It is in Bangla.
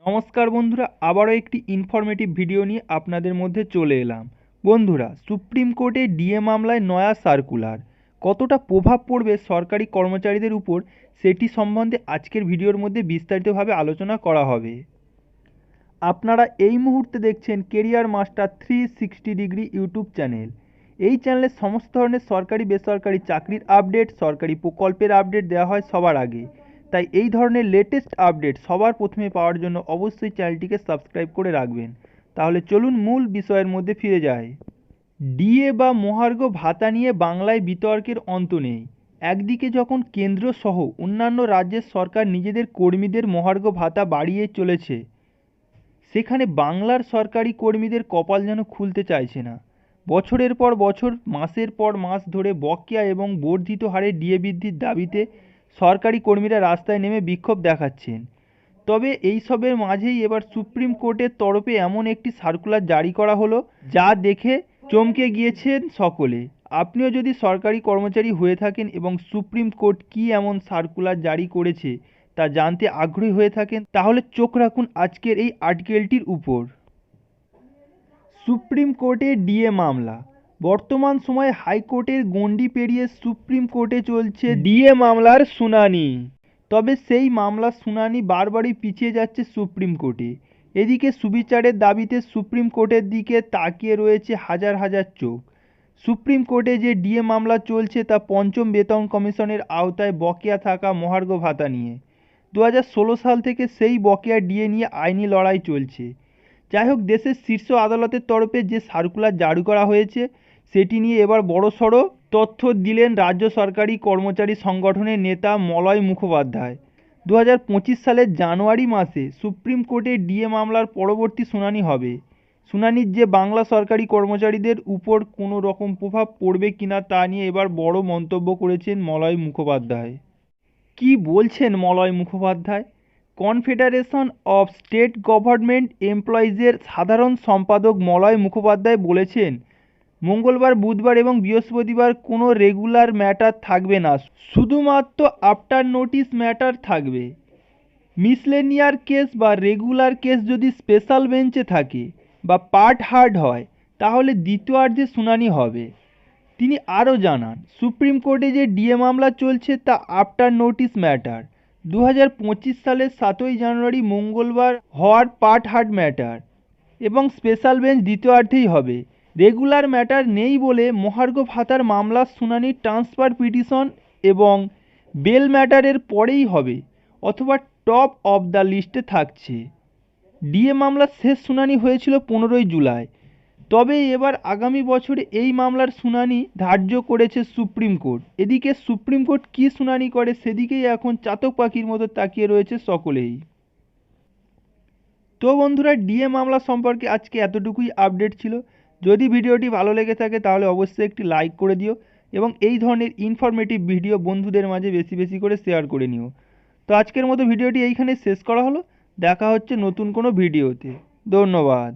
নমস্কার বন্ধুরা, আবারও একটি ইনফরমেটিভ ভিডিও নিয়ে আপনাদের মধ্যে চলে এলাম। বন্ধুরা, সুপ্রিম কোর্টে ডিএ মামলায় নয়া সার্কুলার কতটা প্রভাব পড়বে সরকারি কর্মচারীদের উপর, সেটি সম্বন্ধে আজকের ভিডিওর মধ্যে বিস্তারিতভাবে আলোচনা করা হবে। আপনারা এই মুহূর্তে দেখছেন career master 360 degree YouTube channel. এই চ্যানেলে সমস্ত ধরনের সরকারি বেসরকারি চাকরির আপডেট, সরকারি প্রকল্পের আপডেট দেওয়া হয় সবার আগে। তাই এই ধরনের লেটেস্ট আপডেট সবার প্রথমে পাওয়ার জন্য অবশ্যই চ্যানেলটিকে সাবস্ক্রাইব করে রাখবেন। তাহলে চলুন মূল বিষয়ের মধ্যে ফিরে যাই। ডিএ বা মহার্ঘ ভাতা নিয়ে বাংলায় বিতর্কের অন্ত নেই। একদিকে যখন কেন্দ্র সহ অন্যান্য রাজ্যের সরকার নিজেদের কর্মীদের মহার্ঘ ভাতা বাড়িয়ে চলেছে, সেখানে বাংলার সরকারি কর্মীদের কপাল যেন খুলতে চাইছে না। বছরের পর বছর, মাসের পর মাস ধরে বকেয়া এবং বর্ধিত হারে ডিএ বৃদ্ধির দাবিতে সরকারি কর্মীরা রাস্তায় নেমে বিক্ষোভ দেখাচ্ছেন। তবে এইসবের মাঝেই এবার সুপ্রিম কোর্টের তরফে এমন একটি সার্কুলার জারি করা হলো, যা দেখে চমকে গিয়েছেন সকলে। আপনিও যদি সরকারি কর্মচারী হয়ে থাকেন এবং সুপ্রিম কোর্ট কী এমন সার্কুলার জারি করেছে তা জানতে আগ্রহী হয়ে থাকেন, তাহলে চোখ রাখুন আজকের এই আর্টিকেলটির উপর। সুপ্রিম কোর্টে ডিএ মামলা। বর্তমান সময়ে হাইকোর্টের গণ্ডি পেরিয়ে সুপ্রিম কোর্টে চলছে ডিএ মামলার শুনানি। তবে সেই মামলার শুনানি বারবারই পিছিয়ে যাচ্ছে সুপ্রিম কোর্টে। এদিকে সুবিচারের দাবিতে সুপ্রিম কোর্টের দিকে তাকিয়ে রয়েছে হাজার হাজার চোখ। সুপ্রিম কোর্টে যে ডিএ মামলা চলছে তা পঞ্চম বেতন কমিশনের আওতায় বকেয়া থাকা মহার্ঘ ভাতা নিয়ে। 2016 সাল থেকে সেই বকেয়া ডিএ নিয়ে আইনি লড়াই চলছে। যাই হোক, দেশের শীর্ষ আদালতের তরফে যে সার্কুলার জারি করা হয়েছে সেটি নিয়ে এবার বড়সড় তথ্য দিলেন রাজ্য সরকারি কর্মচারী সংগঠনের নেতা মলয় মুখোপাধ্যায়। 2025 সালের জানুয়ারি মাসে সুপ্রিম কোর্টে ডিএ মামলার পরবর্তী শুনানি হবে। শুনানির যে বাংলা সরকারি কর্মচারীদের উপর কোনো রকম প্রভাব পড়বে কিনা তা নিয়ে এবার বড় মন্তব্য করেছেন মলয় মুখোপাধ্যায়। কি বলছেন Malay Mukhopadhyay? Confederation of state government এমপ্লয়িজের সাধারণ সম্পাদক মলয় মুখোপাধ্যায় বলেছেন, মঙ্গলবার, বুধবার এবং বৃহস্পতিবার কোনো রেগুলার ম্যাটার থাকবে না, শুধুমাত্র আফটার নোটিশ ম্যাটার থাকবে। মিসলেনিয়ার কেস বা রেগুলার কেস যদি স্পেশাল বেঞ্চে থাকে বা পার্ট হার্ড হয়, তাহলে দ্বিতীয়ার্ধে শুনানি হবে। তিনি আরও জানান, সুপ্রিম কোর্টে যে ডিএ মামলা চলছে তা আফটার নোটিশ ম্যাটার। 2025 সালের 7ই জানুয়ারি মঙ্গলবার হওয়ার পার্ট হার্ড ম্যাটার এবং স্পেশাল বেঞ্চ দ্বিতীয়ার্ধেই হবে। রেগুলার ম্যাটার নেই বলে মহার্ঘ ভাতার মামলার শুনানি ট্রান্সফার পিটিশন এবং বেল ম্যাটারের পরেই হবে অথবা টপ অফ দ্য লিস্টে থাকছে। ডিএ মামলার শেষ শুনানি হয়েছিল 15ই জুলাই। তবে এবার আগামী বছরে এই মামলার শুনানি ধার্য করেছে সুপ্রিম কোর্ট। এদিকে সুপ্রিম কোর্ট কী শুনানি করে সেদিকেই এখন চাতক পাখির মতো তাকিয়ে রয়েছে সকলেই। তো বন্ধুরা, ডিএ মামলা সম্পর্কে আজকে এতটুকুই আপডেট ছিল। যদি ভিডিওটি ভালো লেগে থাকে তাহলে অবশ্যই একটি লাইক করে দিও এবং এই ধরনের ইনফরমেটিভ ভিডিও বন্ধুদের মাঝে বেশি বেশি করে শেয়ার করে নিও। তো আজকের মতো ভিডিওটি এইখানে শেষ করা হলো। দেখা হচ্ছে নতুন কোনো ভিডিওতে। ধন্যবাদ।